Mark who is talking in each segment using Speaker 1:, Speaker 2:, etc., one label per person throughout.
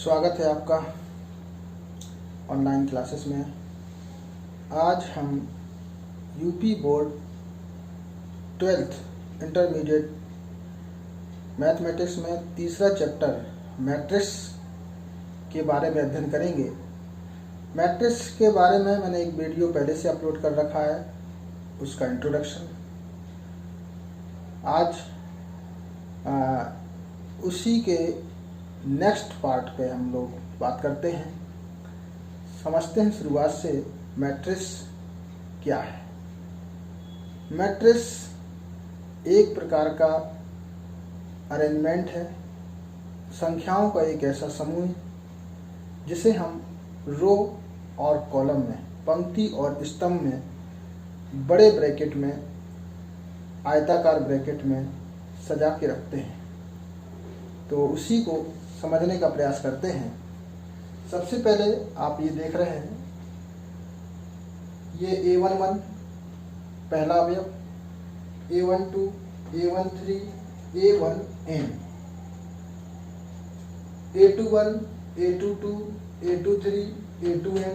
Speaker 1: स्वागत है आपका ऑनलाइन क्लासेस में। आज हम UP board 12th intermediate mathematics में तीसरा चैप्टर मैट्रिक्स के बारे में अध्ययन करेंगे। मैट्रिक्स के बारे में मैंने एक वीडियो पहले से अपलोड कर रखा है, उसका इंट्रोडक्शन। आज उसी के नेक्स्ट पार्ट पे हम लोग बात करते हैं। समझते हैं शुरुआत से मैट्रिक्स क्या है। मैट्रिक्स एक प्रकार का अरेंजमेंट है, संख्याओं का एक ऐसा समूह जिसे हम रो और कॉलम में, पंक्ति और स्तंभ में, बड़े ब्रैकेट में, आयताकार ब्रैकेट में सजा के रखते हैं। तो उसी को समझने का प्रयास करते हैं। सबसे पहले आप ये देख रहे हैं, ये A11 पहला अवयव, A12, A13, A1n, A21, A22, A23, A2n।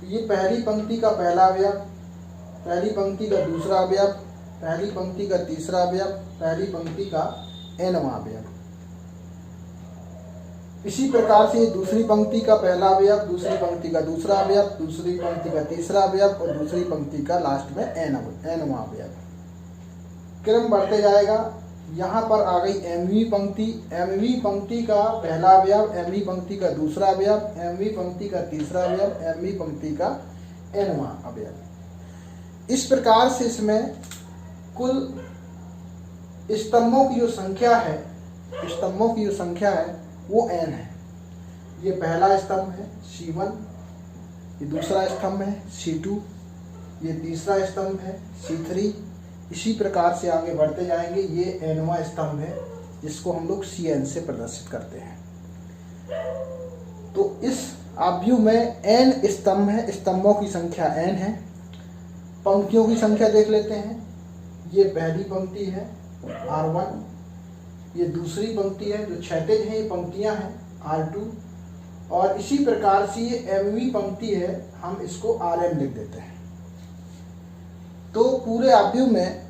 Speaker 1: ये पहली पंक्ति का पहला अवयव, पहली पंक्ति का दूसरा अवयव, पहली पंक्ति का तीसरा अवयव, पहली पंक्ति का nवां अवयव। इसी प्रकार से दूसरी पंक्ति का पहला अवयव, दूसरी पंक्ति का दूसरा अवयव, दूसरी पंक्ति का तीसरा अवयव और दूसरी पंक्ति का लास्ट में nवां अवयव। क्रम बढ़ते जाएगा। यहाँ पर आ गई mवीं पंक्ति, mवीं पंक्ति का पहला अवयव, mवीं पंक्ति का दूसरा अवयव, mवीं पंक्ति का तीसरा अवयव, mवीं पंक्ति का nवां अवयव। इस प्रकार से इसमें कुल स्तंभों की जो संख्या है वो n है। ये पहला स्तंभ है C1, ये दूसरा स्तंभ है C2, ये तीसरा स्तंभ है C3। इसी प्रकार से आगे बढ़ते जाएंगे। ये nवां स्तंभ है जिसको हम लोग Cn से प्रदर्शित करते हैं। तो इस आव्यूह में n स्तंभ है, स्तंभों की संख्या n है। पंक्तियों की संख्या देख लेते हैं। ये पहली पंक्ति है R1, ये दूसरी पंक्ति है, जो क्षैतिज है ये पंक्तियां हैं R2, और इसी प्रकार से ये mवीं पंक्ति है, हम इसको Rm लिख देते हैं। तो पूरे आव्यूह में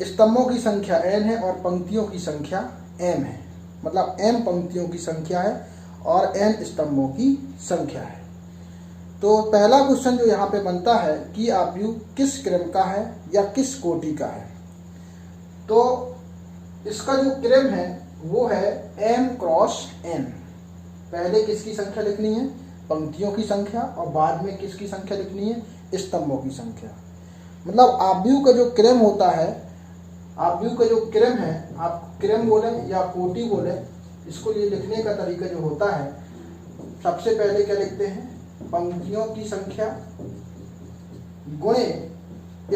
Speaker 1: स्तंभों की संख्या n है और पंक्तियों की संख्या m है, मतलब m पंक्तियों की संख्या है और n स्तंभों की संख्या है। तो पहला क्वेश्चन जो यहाँ पे बनता है कि आव्यूह किस क्रम का है या किस कोटि का है। तो इसका जो क्रम है वो है m क्रॉस n। पहले किसकी संख्या लिखनी है? पंक्तियों की संख्या, और बाद में किसकी संख्या लिखनी है? स्तंभों की संख्या। मतलब आव्यूह का जो क्रम होता है, आव्यूह का जो क्रम है, आप क्रम बोले या कोटि बोले, इसको ये लिखने का तरीका जो होता है, सबसे पहले क्या लिखते हैं? पंक्तियों की संख्या गुणे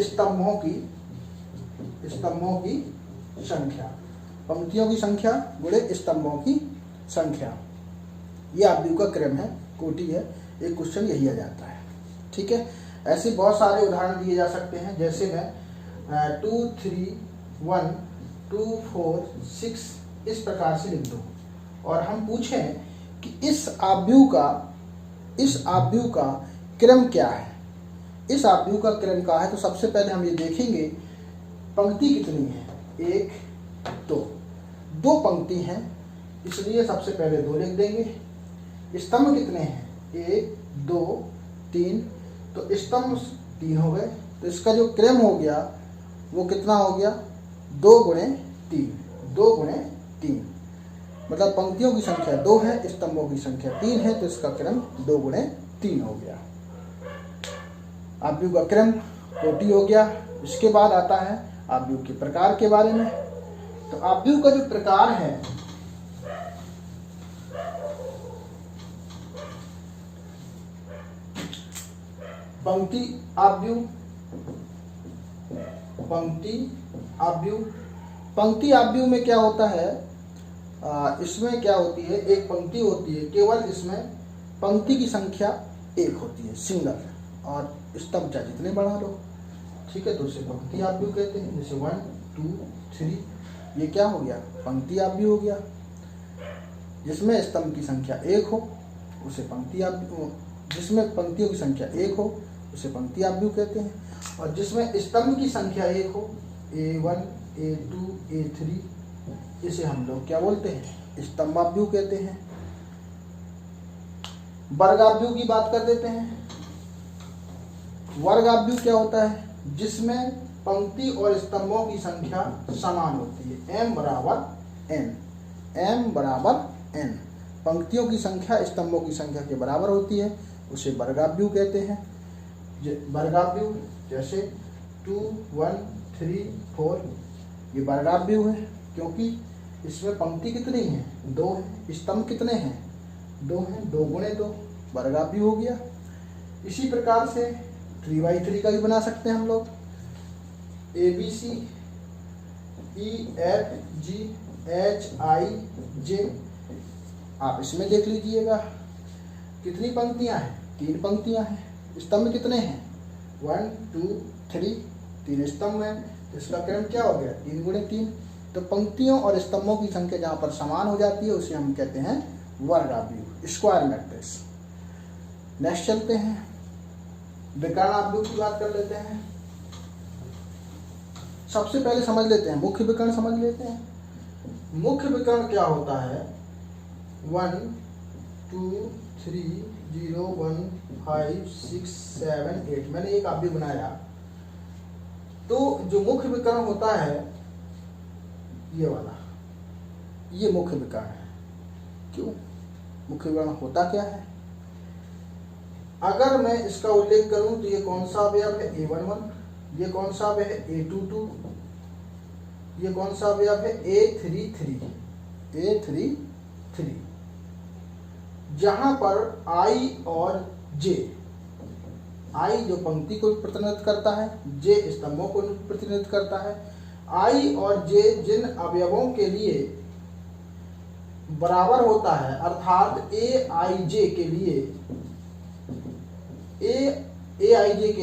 Speaker 1: स्तंभों की संख्या, पंक्तियों की संख्या गुणे स्तंभों की संख्या। ये आव्यूह का क्रम है, कोटि है। एक क्वेश्चन यही आ जाता है। ठीक है, ऐसे बहुत सारे उदाहरण दिए जा सकते हैं। जैसे मैं 2, 3, 1, 2, 4, 6 इस प्रकार से लिख दूँ और हम पूछें कि इस आव्यूह का क्रम क्या है, इस आव्यूह का क्रम क्या है। तो सबसे पहले हम ये देखेंगे पंक्ति कितनी है। 1, 2, 2 पंक्ति हैं, इसलिए सबसे पहले 2 लिख देंगे। स्तंभ कितने हैं? 1, 2, 3, तो स्तंभ 3 हो गए। तो इसका जो क्रम हो गया वो कितना हो गया? 2 गुणे 3, 2 गुणे 3, मतलब पंक्तियों की संख्या 2 है, स्तंभों की संख्या 3 है, तो इसका क्रम 2 गुणे 3 हो गया। आव्यूह का क्रम कोटि हो गया। इसके बाद आता है आव्यूह के प्रकार के बारे में। तो आव्यूह का जो प्रकार है, पंक्ति आव्यूह, पंक्ति आव्यूह में क्या होता है? इसमें क्या होती है? एक पंक्ति होती है, केवल इसमें पंक्ति की संख्या 1 होती है, सिंगल, और स्तंभ चाहे जितने बढ़ा लो। ठीक है, तो उसे पंक्ति आव्यूह कहते हैं। जैसे 1, 2, 3, ये क्या हो गया? पंक्ति आव्यूह हो गया। जिसमें स्तंभ की संख्या 1 हो उसे पंक्ति आव्यूह, जिसमें पंक्तियों की संख्या 1 हो उसे पंक्ति आव्यूह कहते हैं, और जिसमें स्तंभ की संख्या 1 हो A1 A2 A3 इसे हम लोग क्या बोलते हैं, स्तंभाव्यूह कहते हैं। वर्गाव्यूह की बात कर देते हैं। वर्गाव्यूह क्या होता है, जिसमें पंक्ति और स्तंभों की संख्या समान होती है, m बराबर n, पंक्तियों की संख्या स्तंभों की संख्या के बराबर होती है, उसे वर्गाव्यूह कहते हैं। वर्गाव्यूह जैसे 2 1 3 4 ये वर्गाव्यूह है, क्योंकि इसमें पंक्ति कितनी है, 2 है, स्तंभ कितने हैं, 2 हैं, 2 गुणे 2 वर्गाव्यूह हो गया। इसी प्रकार से 3x3 का भी बना सकते हैं हम लोग, ABC EFG HIJ। आप इसमें देख लीजिएगा कितनी पंक्तियां हैं, 3 पंक्तियां हैं, स्तंभ कितने हैं, 1 2 3, 3 स्तंभ हैं, इसका क्रम क्या हो गया, 3 गुणे 3। तो पंक्तियों और स्तंभों की संख्या जहाँ पर समान हो जाती है उसे हम कहते हैं वर्गाव्यूह, स्क्वायर मैट्रिक्स। नेक्स्ट चलते हैं, विकर्णाव्यूह की बात कर लेते हैं। सबसे पहले समझ लेते हैं मुख्य विकर्ण, समझ लेते हैं। मुख्य विकर्ण क्या होता है, 1 2 3 0 1 5 6 7 8, मैंने एक आव्यूह बनाया। तो जो मुख्य विकर्ण होता है ये वाला, ये मुख्य विकर्ण है। क्यों मुख्य विकर्ण होता क्या है, अगर मैं इसका उल्लेख करूं तो ये कौन सा अवयव है, A11, ये कौन सा अवयव है, A22, ये कौन सा अवयव है, A33, जहां पर I और J, I जो पंक्ति को प्रतिनिधित्व करता है, J स्तंभों को प्रतिनिधित्व करता है। I और J जिन अवयवों के लिए बराबर होता है, अर्थात AIJ के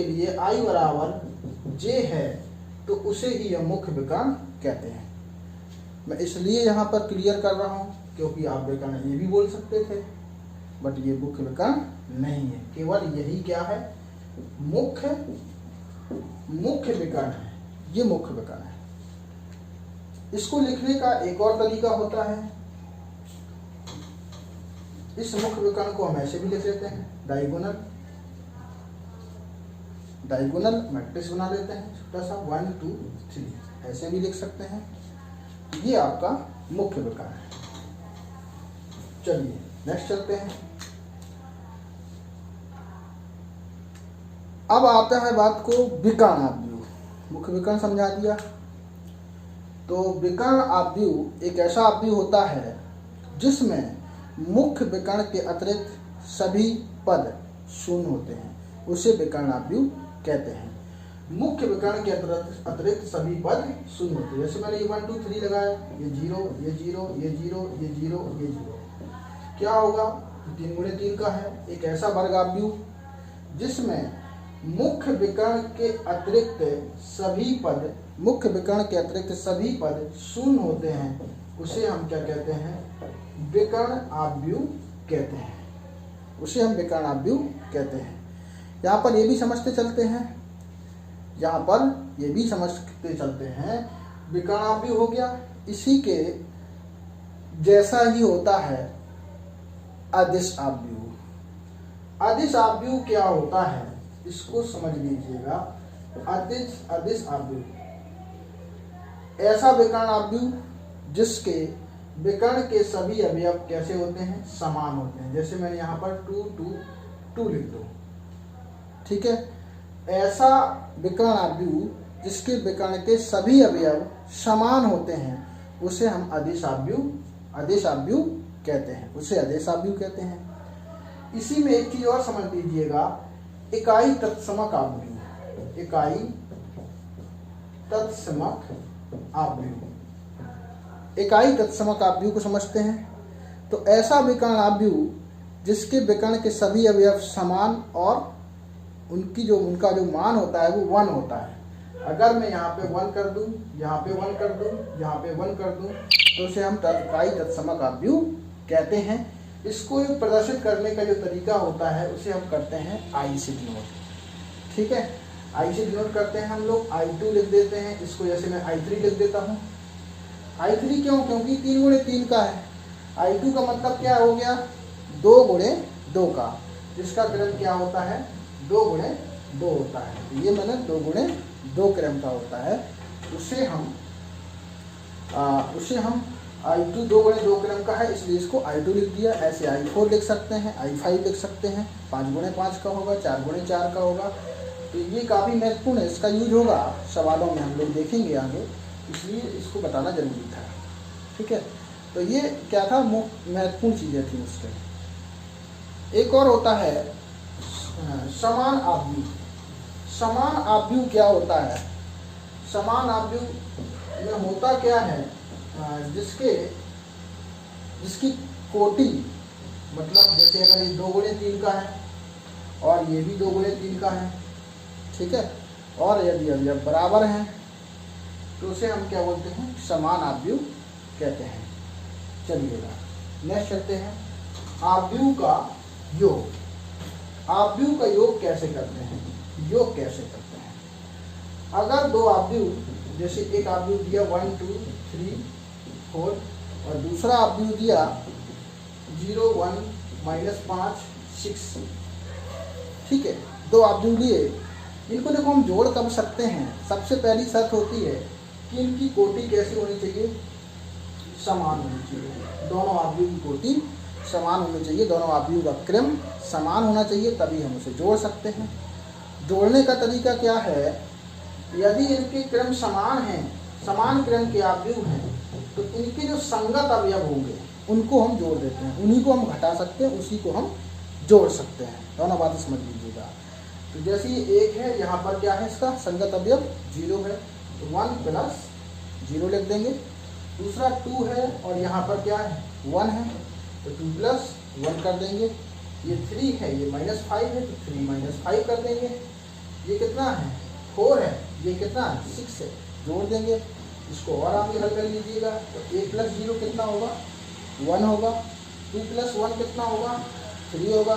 Speaker 1: लिए I बराबर J है, तो उसे ही हम मुख्य विकर्ण कहते हैं। मैं इसलिए यहाँ पर क्लियर कर रहा हूँ क्योंकि आप विकर्ण ये भी बोल सकते थे, बट ये मुख्य विकर्ण नहीं है, केवल यही क्या है, मुख्य विकर्ण है, ये मुख्य विकर्ण है। इसको लिखने का एक और तरीका होता है, इस मुख्य विकर्ण को हम ऐसे भी लिख लेते हैं, डायगोनल मैट्रिक्स बना लेते हैं, छोटा सा 1 2 3 ऐसे भी लिख सकते हैं। ये आपका मुख्य विकर्ण है। चलिए नेक्स्ट चलते हैं। अब आता है बात को विकर्णाव्यूह। मुख्य विकर्ण समझा दिया, तो विकर्णाव्यूह एक ऐसा आव्यूह होता है जिसमें मुख्य विकर्ण के अतिरिक्त सभी पद शून्य होते हैं, उसे विकर्णाव्यूह कहते हैं। मुख्य विकर्ण के अतिरिक्त सभी पद शून्य होते हैं। जैसे मैंने ये 1 2 3 लगाया, ये 0 ये 0 ये 0 ये 0 ये 0, क्या होगा, 3 गुणे 3 का है। एक ऐसा वर्गाव्यूह जिसमें मुख्य विकर्ण के अतिरिक्त सभी पद शून्य होते हैं, उसे हम क्या कहते हैं, विकर्णाव्यूह कहते हैं, उसे हम विकर्णाव्यूह कहते हैं। यहाँ पर ये भी समझते चलते हैं, विकर्णाव्यूह हो गया, इसी के जैसा ही होता है अदिश आव्यूह। अदिश आव्यूह क्या होता है, इसको समझ लीजिएगा। अदिश आव्यूह ऐसा विकर्णाव्यूह जिसके विकर्ण के सभी अवयव कैसे होते हैं, समान होते हैं। जैसे मैंने यहाँ पर 2 2 2 लिख दो, ठीक है। ऐसा विकर्णाव्यूह जिसके विकर्ण के सभी अवयव समान होते हैं, उसे हम अदिश आव्यूह कहते हैं, उसे अदिश आव्यूह कहते हैं। इसी में एक चीज और समझ लीजिएगा, इकाई तत्समक आव्यूह। इकाई तत्समक आव्यूह को समझते हैं। तो ऐसा विकर्णाव्यूह जिसके विकर्ण के सभी अवयव समान और उनका जो मान होता है वो 1 होता है। अगर मैं यहाँ पे 1 कर दूं, यहाँ पे 1 कर दूं, यहाँ पे 1 कर दूं, तो उसे हम इकाई तत्समक आव्यूह कहते हैं। इसको प्रदर्शित करने का जो तरीका होता है उसे हम करते हैं आई से डिनोट। ठीक है, आई से डिनोट करते हैं हम लोग। I2 लिख देते हैं, इसको जैसे मैं I3 लिख देता हूँ। I3 क्यों? क्योंकि 3 गुणे 3 का है। I2 का मतलब क्या हो गया? 2 गुणे 2 का, जिसका क्रम क्या होता है? 2 गुणे 2 होता है। ये मैंने 2 गुणे 2 क्रम का होता है। उसे हम I2 2 गुणे 2 क्रम का है, इसलिए इसको I2 लिख दिया। ऐसे I4 लिख सकते हैं, I5 लिख सकते हैं, 5 गुणे 5 का होगा, 4 गुणे 4 का होगा। तो ये काफ़ी महत्वपूर्ण है, इसका यूज होगा सवालों में, हम लोग देखेंगे आगे, इसलिए इसको बताना जरूरी था। ठीक है, तो ये क्या था? महत्वपूर्ण चीज़ें थी उसके। एक और होता है समान आव्यूह। समान आव्यूह क्या होता है? समान आव्यूह में होता क्या है? जिसकी कोटि, मतलब जैसे अगर ये 2 गुणे 3 का है और ये भी 2 गुणे 3 का है, ठीक है, और यदि अवयव बराबर हैं तो उसे हम क्या बोलते हैं? समान आव्यूह कहते हैं। चलिएगा नेक्स्ट चलते हैं, आव्यूह का योग। आव्यूह का योग कैसे करते हैं? योग कैसे करते हैं? अगर 2 आव्यूह, जैसे एक आव्यूह दिया 1 2 3 4 और दूसरा आव्यूह दिया 0 1 -5 6, ठीक है, 2 आव्यूह लिए, इनको देखो हम जोड़ कब सकते हैं? सबसे पहली शर्त होती है कि इनकी कोटि कैसी होनी चाहिए? समान होनी चाहिए। दोनों आव्यूह की कोटि समान होनी चाहिए, दोनों आव्यूह का क्रम समान होना चाहिए, तभी हम उसे जोड़ सकते हैं। जोड़ने का तरीका क्या है? यदि इनके क्रम समान हैं, समान क्रम के आव्यूह हैं, तो इनके जो संगत अवयव होंगे उनको हम जोड़ देते हैं, उन्हीं को हम घटा सकते हैं, उसी को हम जोड़ सकते हैं। दोनों बातें समझ लीजिएगा। तो जैसे ये 1 है, यहाँ पर क्या है? इसका संगत अवयव 0 है, तो 1 + 0 लिख देंगे। दूसरा 2 है और यहाँ पर क्या है? 1 है, तो 2 + 1 कर देंगे। ये 3 है, ये -5 है, तो 3 - 5 कर देंगे। ये कितना है? 4 है, ये कितना है? 6 है, जोड़ देंगे। इसको और आगे हल कर लीजिएगा, तो 1 + 0 कितना होगा? 1 होगा। 2 + 1 कितना होगा? 3 होगा।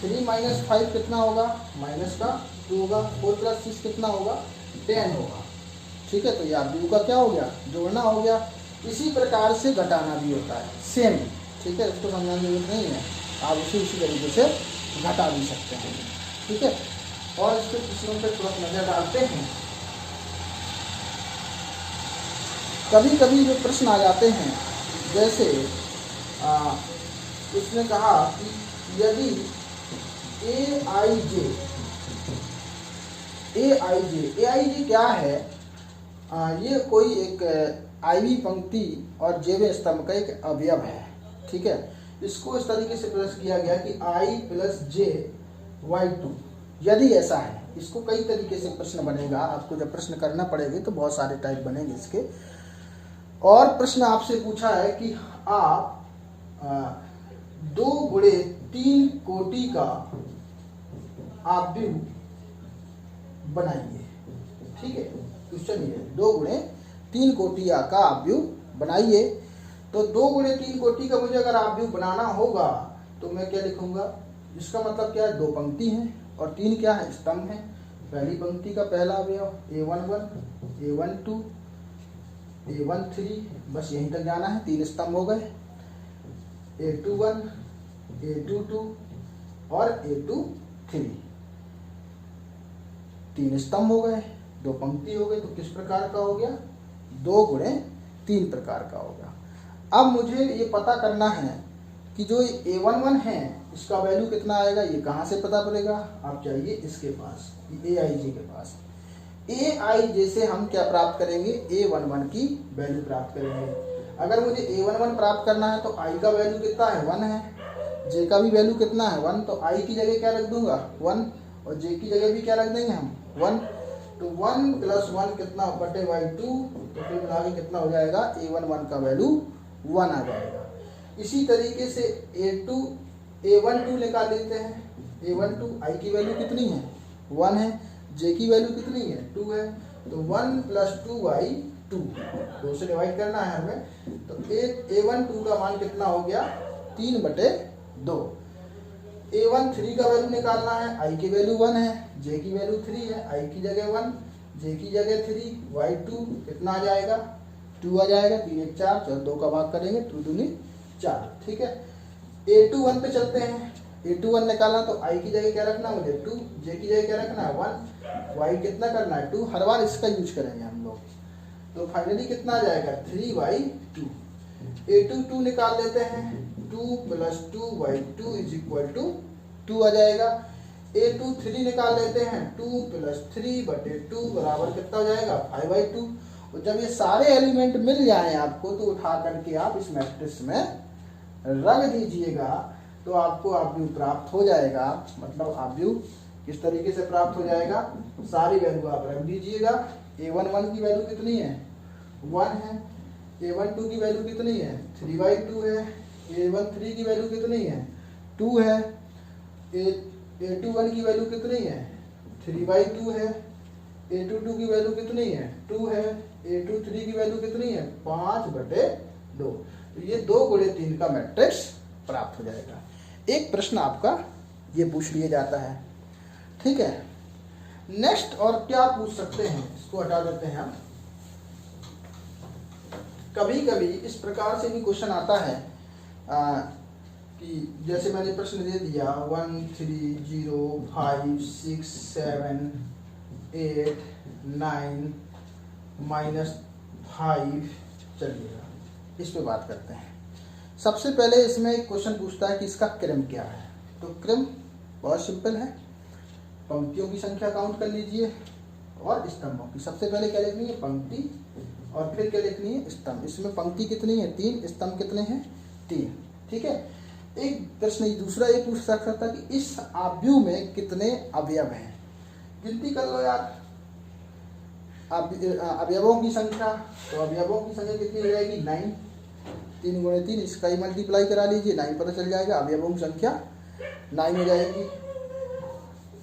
Speaker 1: 3 - 5 कितना होगा? -2 होगा। 4 + 6 कितना होगा? 10 होगा। ठीक है, तो ये आव्यूह का क्या हो गया? जोड़ना हो गया। इसी प्रकार से घटाना भी होता है, सेम। ठीक है, इसको समझाने की जरूरत नहीं है, आप उसी तरीके से घटा भी सकते हैं। ठीक है, और इसके प्रश्नों पर थोड़ा नजर डालते हैं। कभी कभी जो प्रश्न आ जाते हैं, जैसे उसने कहा कि यदि AIJ क्या है? ये कोई एक आईवी पंक्ति और जेवे स्तंभ का एक अवयव है। ठीक है, इसको इस तरीके से प्रश्न किया गया कि I + j/2, यदि ऐसा है। इसको कई तरीके से प्रश्न बनेगा, आपको जब प्रश्न करना पड़ेगा तो बहुत सारे टाइप बनेंगे इसके। और प्रश्न आपसे पूछा है कि आप 2 गुणे 3 कोटि का आव्यूह बनाइए। ठीक है, तो चलिए 2 गुणे 3 कोटि का आव्यूह बनाइए। तो 2 गुणे 3 कोटि का मुझे अगर आव्यूह बनाना होगा तो मैं क्या लिखूंगा? इसका मतलब क्या है? 2 पंक्ति हैं और 3 क्या है? स्तंभ हैं। पहली पंक्ति का पहला अवयव A11, A12, A13, बस यहीं तक जाना है, 3 स्तंभ हो गए। A21, A22 और A23, 3 स्तंभ हो गए, 2 पंक्ति हो गई। तो किस प्रकार का हो गया? 2 गुणे 3 प्रकार का होगा। अब मुझे ये पता करना है कि जो A11 है इसका वैल्यू कितना आएगा। ये कहाँ से पता पड़ेगा? आप चाहिए इसके पास, AIJ के पास। AIJ से हम क्या प्राप्त करेंगे? A11 की वैल्यू प्राप्त करेंगे। अगर मुझे A11 प्राप्त करना है तो I का वैल्यू कितना है? 1 है। J का भी वैल्यू कितना है? 1। तो I की जगह क्या रख दूंगा? 1, और J की जगह भी क्या रख देंगे हम? 1। तो 1 + 1 कितना बटे 2, तो फिर मिला के कितना हो जाएगा? A11 का वैल्यू 1 आ जाएगा। इसी तरीके से A12 निकाल लेते हैं। A12 I की वैल्यू कितनी है? 1 है। J की वैल्यू कितनी है? 2 है। तो 1 + 2/2, 2 से डिवाइड करना है हमें। तो A12 का मान कितना हो गया? 3/2। A1 3 का वैल्यू निकालना है, i की वैल्यू 1 है, j की वैल्यू 3 है, i की जगह 1, j की जगह 3, y2 कितना आ जाएगा 2 आ जाएगा, 3 1 4, चलो 2 का भाग करेंगे 2 दूनी 4। ठीक है, A2 1 पे चलते हैं। A2 1 निकालना तो i की जगह क्या रखना है मुझे 2, j की जगह क्या रखना है 1, y कितना करना है 2, हर बार इसका यूज करेंगे हम लोग। तो फाइनली कितना आ जाएगा 3/2। A2 2 निकाल लेते हैं, 2 + 2y2 = 2 आ जाएगा। A2 3 निकाल लेते हैं, 2 + 3/2 बराबर कितना हो जाएगा 5/2। और जब ये सारे एलिमेंट मिल जाएं आपको तो उठा करके आप इस मैट्रिक्स में रख दीजिएगा तो आपको आव्यूह प्राप्त हो जाएगा। मतलब आव्यूह किस तरीके से प्राप्त हो जाएगा, सारी वैल्यू आप रख दीजिएगा। A1 1 की वैल्यू कितनी है 1 है, A1 2 की वैल्यू कितनी है 3/2 है, A1 3 की वैल्यू कितनी है 2 है, A2 1 की वैल्यू कितनी है 3/2 है, A2 2 की वैल्यू कितनी है 2 है, A2 3 की वैल्यू कितनी है 5/2। तो ये 2 × 3 का मैट्रिक्स प्राप्त हो जाएगा। एक प्रश्न आपका ये पूछ लिया जाता है। ठीक है, नेक्स्ट और क्या पूछ सकते हैं, इसको हटा देते हैं हम। कभी कभी इस प्रकार से भी क्वेश्चन आता है कि जैसे मैंने प्रश्न दे दिया 1 3 0 5 6 7 8 9 -5। चलिएगा इस पे बात करते हैं। सबसे पहले इसमें एक क्वेश्चन पूछता है कि इसका क्रम क्या है। तो क्रम बहुत सिंपल है, पंक्तियों की संख्या काउंट कर लीजिए और स्तंभों की। सबसे पहले क्या लिखनी है पंक्ति और फिर क्या लिखनी है स्तंभ। इसमें पंक्ति कितनी है 3, स्तंभ कितने हैं 3। ठीक है, एक प्रश्न दूसरा ये पूछ सकता था कि इस आव्यूह में कितने अवयव हैं। गिनती कर लो यार अवयवों की संख्या। तो अवयवों की संख्या कितनी हो जाएगी 9, 3 × 3 इसका ही मल्टीप्लाई करा लीजिए, 9 पता चल जाएगा। अवयवों की संख्या 9 हो जाएगी।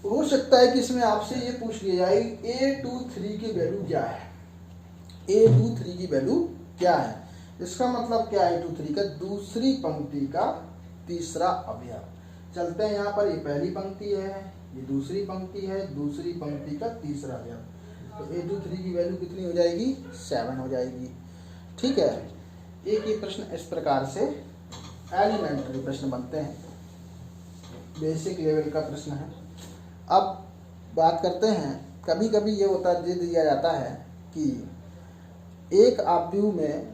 Speaker 1: हो सकता है कि इसमें आपसे ये पूछ लिया जाए A23 की वैल्यू क्या है। A23 की वैल्यू क्या है, इसका मतलब क्या है A23 का दूसरी पंक्ति का तीसरा अवयव। चलते हैं यहाँ पर, ये पहली पंक्ति है, ये दूसरी पंक्ति है, दूसरी पंक्ति का तीसरा अवयव। तो A23 की वैल्यू कितनी हो जाएगी 7 हो जाएगी। ठीक है, एक ये प्रश्न इस प्रकार से एलिमेंट्री प्रश्न बनते हैं, बेसिक लेवल का प्रश्न है। अब बात करते हैं, कभी कभी ये होता दे दिया जाता है कि एक आव्यूह में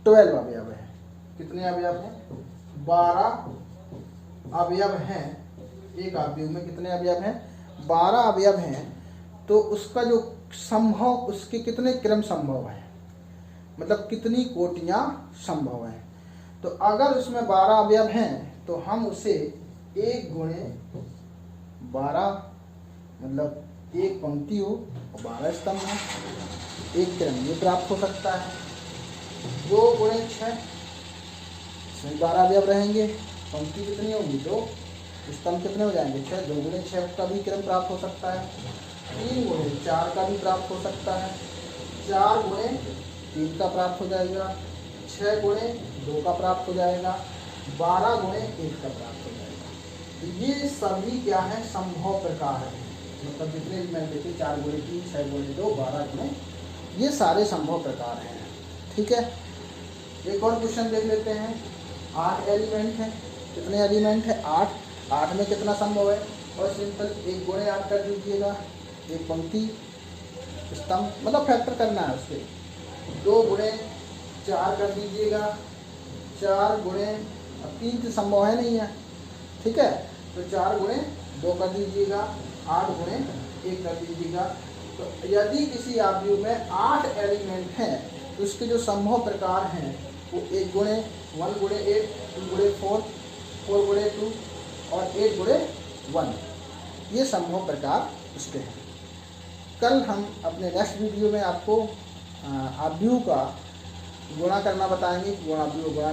Speaker 1: 12 अवयव है। कितने अवयव हैं 12 अवयव हैं। एक आव्यूह में कितने अवयव हैं 12 अवयव हैं। तो उसका जो संभव, उसके कितने क्रम संभव है, मतलब कितनी कोटियां संभव हैं। तो अगर उसमें 12 अवयव हैं तो हम उसे 1 × 12 मतलब एक पंक्ति हो और 12 स्तंभ है, एक क्रम ये प्राप्त हो सकता है। 2 × 6 इसमें 12 अवयव रहेंगे, पंक्ति कितनी होगी 2, स्तंभ कितने हो जाएंगे 6, 2 × 6 का भी क्रम प्राप्त हो सकता है। 3 × 4 का भी प्राप्त हो सकता है, 4 × 3 का प्राप्त हो जाएगा, 6 × 2 का प्राप्त हो जाएगा, 12 × 1 का प्राप्त हो जाएगा। तो ये सभी क्या है संभव प्रकार है, मतलब जितने भी मैंने देखे 4 × 3 6 × 2 12 × ये सारे संभव प्रकार हैं। ठीक है, एक और क्वेश्चन देख लेते हैं। 8 एलिमेंट हैं, कितने एलिमेंट है 8, 8 में कितना संभव है, और सिंपल 1 × 8 कर दीजिएगा, एक पंक्ति स्तंभ मतलब फैक्टर करना है उसके। 2 × 4 कर दीजिएगा, 4 × अब 3 तो संभव है नहीं है। ठीक है, तो 4 × 2 कर दीजिएगा, 8 × 1 कर दीजिएगा। तो यदि किसी आव्यूह में 8 एलिमेंट हैं तो उसके जो संभव प्रकार हैं वो 1 × 1 × 8, 2 × 4, 4 × 2 और 8 × 1, ये संभव प्रकार इसके हैं। कल हम अपने नेक्स्ट वीडियो में आपको आव्यूह का गुणा करना बताएंगे कि गुणाव्यूह गुणा